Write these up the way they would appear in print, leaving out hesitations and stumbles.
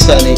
Sunny.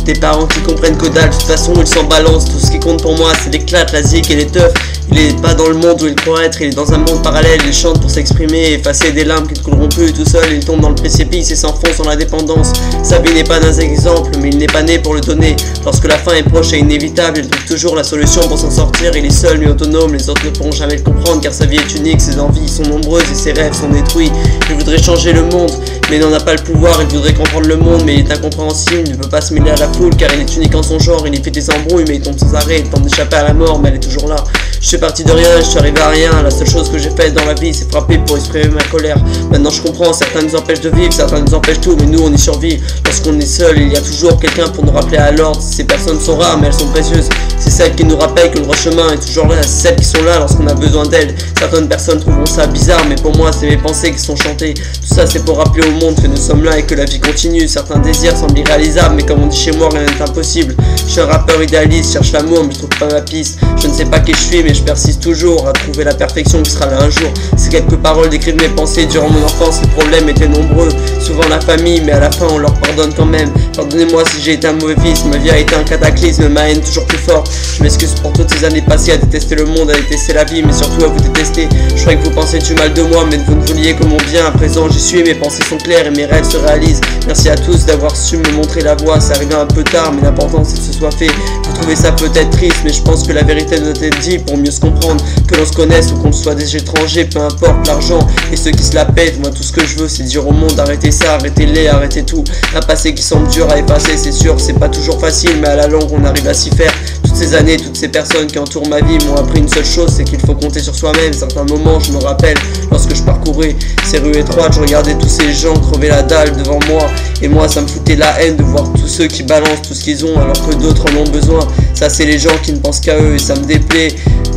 Des parents qui comprennent que dalle, de toute façon ils s'en balancent. Tout ce qui compte pour moi c'est l'éclat, la zik et les teufs. Il est pas dans le monde où il croit être, il est dans un monde parallèle. Il chante pour s'exprimer, effacer des larmes qui ne couleront plus. Tout seul il tombe dans le précipice et s'enfonce dans la dépendance. Sa vie n'est pas d'un exemple, mais il n'est pas né pour le donner. Lorsque la fin est proche et inévitable, il trouve toujours la solution pour s'en sortir. Il est seul mais autonome, les autres ne pourront jamais le comprendre. Car sa vie est unique, ses envies sont nombreuses et ses rêves sont détruits. Il voudrait changer le monde, mais il n'en a pas le pouvoir. Il voudrait comprendre le monde, mais il est incompréhensible. Il ne veut pas se mêler à la foule, car il est unique en son genre. Il y fait des embrouilles, mais il tombe sans arrêt. Il tente d'échapper à la mort, mais elle est toujours là. Je suis parti de rien, je suis arrivé à rien. La seule chose que j'ai faite dans la vie, c'est frapper pour exprimer ma colère. Maintenant je comprends, certains nous empêchent de vivre, certains nous empêchent tout, mais nous on y survit. Lorsqu'on est seul, il y a toujours quelqu'un pour nous rappeler à l'ordre. Ces personnes sont rares, mais elles sont précieuses. C'est celles qui nous rappellent que le droit chemin est toujours là. C'est celles qui sont là lorsqu'on a besoin d'elles. Certaines personnes trouveront ça bizarre, mais pour moi c'est mes pensées qui sont chantées. Tout ça c'est pour rappeler au monde que nous sommes là et que la vie continue. Certains désirs semblent irréalisables, mais comme on dit chez moi, rien n'est impossible. Je suis un rappeur idéaliste, cherche l'amour, mais je trouve pas ma piste. Je ne sais pas qui je suis, mais je persiste toujours à trouver la perfection qui sera là un jour. Ces quelques paroles décrivent mes pensées. Durant mon enfance, les problèmes étaient nombreux. Souvent la famille, mais à la fin on leur pardonne quand même. Pardonnez-moi si j'ai été un mauvais fils, ma vie a été un cataclysme, ma haine toujours plus forte. Je m'excuse pour toutes ces années passées à détester le monde, à détester la vie, mais surtout à vous détester. Je croyais que vous pensiez du mal de moi, mais vous ne vouliez que mon bien. À présent j'y suis, mes pensées sont claires et mes rêves se réalisent. Merci à tous d'avoir su me montrer la voie. C'est arrivé un peu tard, mais l'important c'est que ce soit fait. Vous trouvez ça peut-être triste, mais je pense que la vérité doit être dite pour mieux se comprendre. Que l'on se connaisse ou qu'on soit des étrangers, peu importe l'argent et ceux qui se la pètent. Moi tout ce que je veux c'est dire au monde arrêtez ça, arrêtez-les, arrêtez tout. Un passé qui semble dur à effacer, c'est sûr, c'est pas toujours facile, mais à la longue on arrive à s'y faire. Toutes ces années, toutes ces personnes qui entourent ma vie m'ont appris une seule chose, c'est qu'il faut compter sur soi-même. Certains moments je me rappelle lorsque je parcourais ces rues étroites, je regardais tous ces gens crever la dalle devant moi. Et moi ça me foutait la haine de voir tous ceux qui balancent tout ce qu'ils ont alors que d'autres en ont besoin. Ça c'est les gens qui ne pensent qu'à eux et ça me déplaît.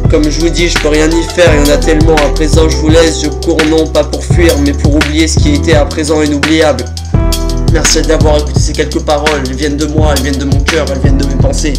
Comme je vous dis, je peux rien y faire, il y en a tellement. À présent je vous laisse, je cours non pas pour fuir, mais pour oublier ce qui était à présent inoubliable. Merci d'avoir écouté ces quelques paroles, elles viennent de moi, elles viennent de mon cœur, elles viennent de mes pensées.